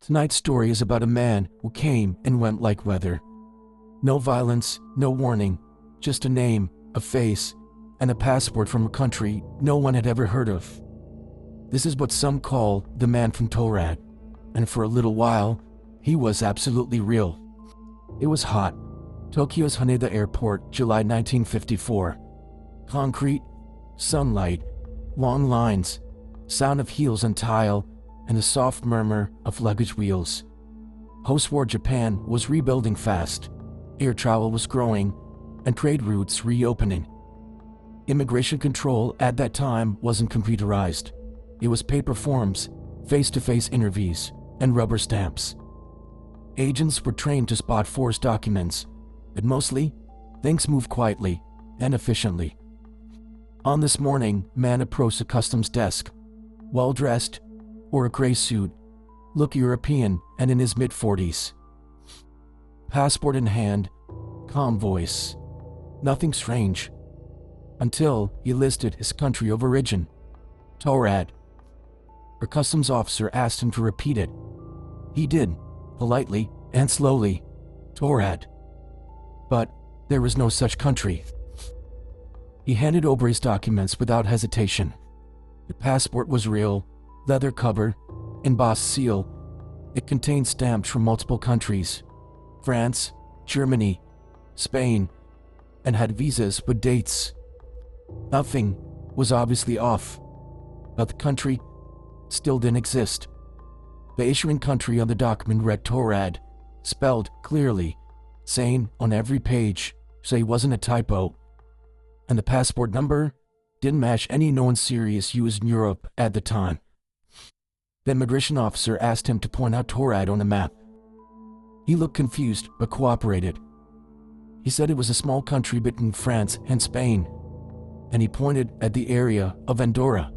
Tonight's story is about a man who came and went like weather. No violence, no warning, just a name, a face, and a passport from a country no one had ever heard of. This is what some call the man from Taured, and for a little while, he was absolutely real. It was hot. Tokyo's Haneda Airport, July 1954. Concrete, sunlight, long lines, sound of heels on tile, and the soft murmur of luggage wheels. Post-war Japan was rebuilding fast. Air travel was growing, and trade routes reopening. Immigration control at that time wasn't computerized. It was paper forms, face-to-face interviews, and rubber stamps. Agents were trained to spot forged documents, but mostly, things moved quietly and efficiently. On this morning, man approached a customs desk, well-dressed, wore a gray suit, looked European and in his mid-40s. Passport in hand, calm voice. Nothing strange. Until he listed his country of origin, Taured. A customs officer asked him to repeat it. He did, politely and slowly, Taured. But there was no such country. He handed over his documents without hesitation. The passport was real, leather cover, embossed seal. It contained stamps from multiple countries: France, Germany, Spain, and had visas with dates. Nothing was obviously off, but the country still didn't exist. The issuing country on the document read Taured, spelled clearly, sane on every page, so it wasn't a typo. And the passport number didn't match any known series used in Europe at the time. The immigration officer asked him to point out Taured on a map. He looked confused but cooperated. He said it was a small country between France and Spain, and he pointed at the area of Andorra.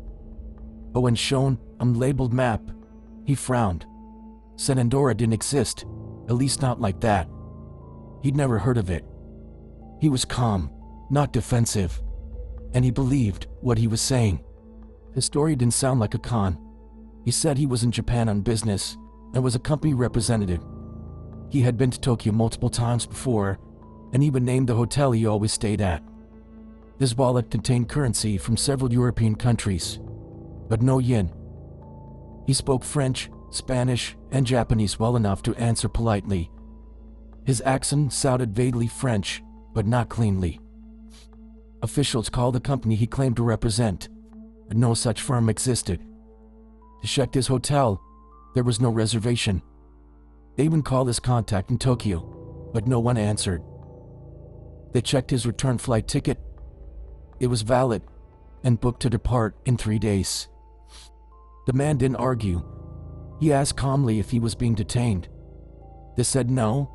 But when shown a labeled map, he frowned, said Andorra didn't exist, at least not like that. He'd never heard of it. He was calm, not defensive, and he believed what he was saying. His story didn't sound like a con. He said he was in Japan on business and was a company representative. He had been to Tokyo multiple times before, and even named the hotel he always stayed at. His wallet contained currency from several European countries, but no yen. He spoke French, Spanish, and Japanese well enough to answer politely. His accent sounded vaguely French, but not cleanly. Officials called the company he claimed to represent, but no such firm existed. They checked his hotel. There was no reservation. They even called his contact in Tokyo, but no one answered. They checked his return flight ticket. It was valid and booked to depart in 3 days. The man didn't argue. He asked calmly if he was being detained. They said no,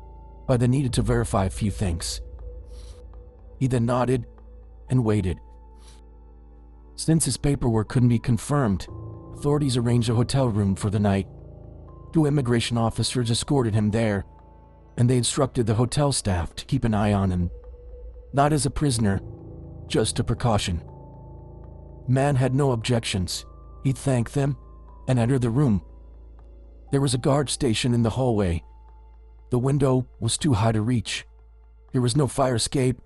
but they needed to verify a few things. He then nodded and waited. Since his paperwork couldn't be confirmed, authorities arranged a hotel room for the night. 2 immigration officers escorted him there, and they instructed the hotel staff to keep an eye on him. Not as a prisoner, just a precaution. Man had no objections. He thanked them and entered the room. There was a guard station in the hallway. The window was too high to reach. There was no fire escape,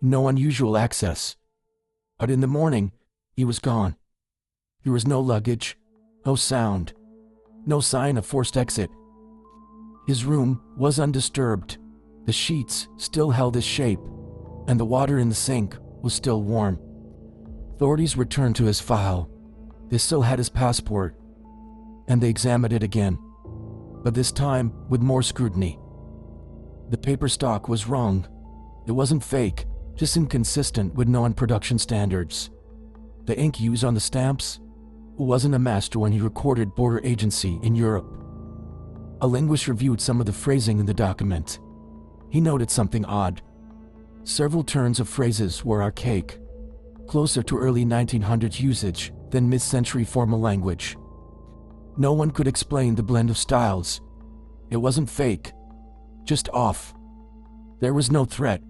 no unusual access. But in the morning, he was gone. There was no luggage, no sound, no sign of forced exit. His room was undisturbed. The sheets still held his shape, and the water in the sink was still warm. Authorities returned to his file. They still had his passport, and they examined it again, but this time with more scrutiny. The paper stock was wrong. It wasn't fake, just inconsistent with known production standards. The ink used on the stamps wasn't a master when he recorded border agency in Europe. A linguist reviewed some of the phrasing in the document. He noted something odd. Several turns of phrases were archaic, closer to early 1900s usage than mid-century formal language. No one could explain the blend of styles. It wasn't fake, just off. There was no threat,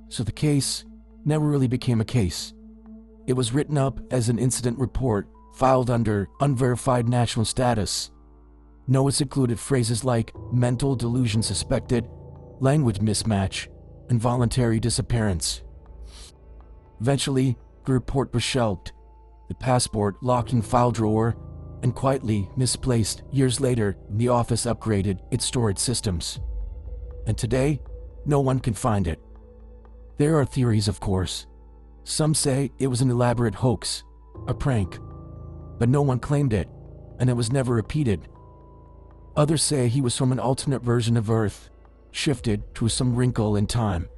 so the case never really became a case. It was written up as an incident report filed under unverified national status. Noah's included phrases like mental delusion suspected, language mismatch, and voluntary disappearance. Eventually, the report was shelved, the passport locked in file drawer, and quietly misplaced. Years later, the office upgraded its storage systems. And today, no one can find it. There are theories, of course. Some say it was an elaborate hoax, a prank, but no one claimed it, and it was never repeated. Others say he was from an alternate version of Earth, shifted through some wrinkle in time.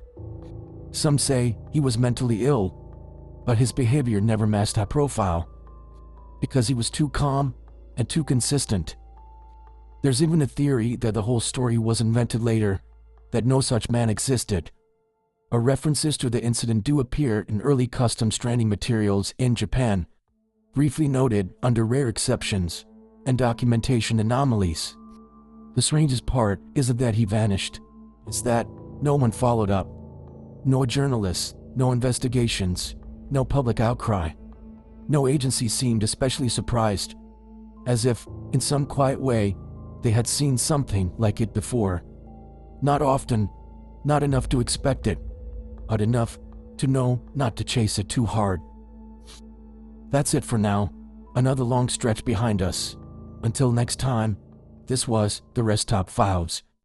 Some say he was mentally ill, but his behavior never matched that profile, because he was too calm and too consistent. There's even a theory that the whole story was invented later, that no such man existed. References to the incident do appear in early custom stranding materials in Japan, briefly noted under rare exceptions and documentation anomalies. The strangest part isn't that he vanished, it's that no one followed up. No journalists, no investigations, no public outcry. No agency seemed especially surprised, as if, in some quiet way, they had seen something like it before. Not often, not enough to expect it, but enough to know not to chase it too hard. That's it for now. Another long stretch behind us. Until next time, this was the Rest Top Files.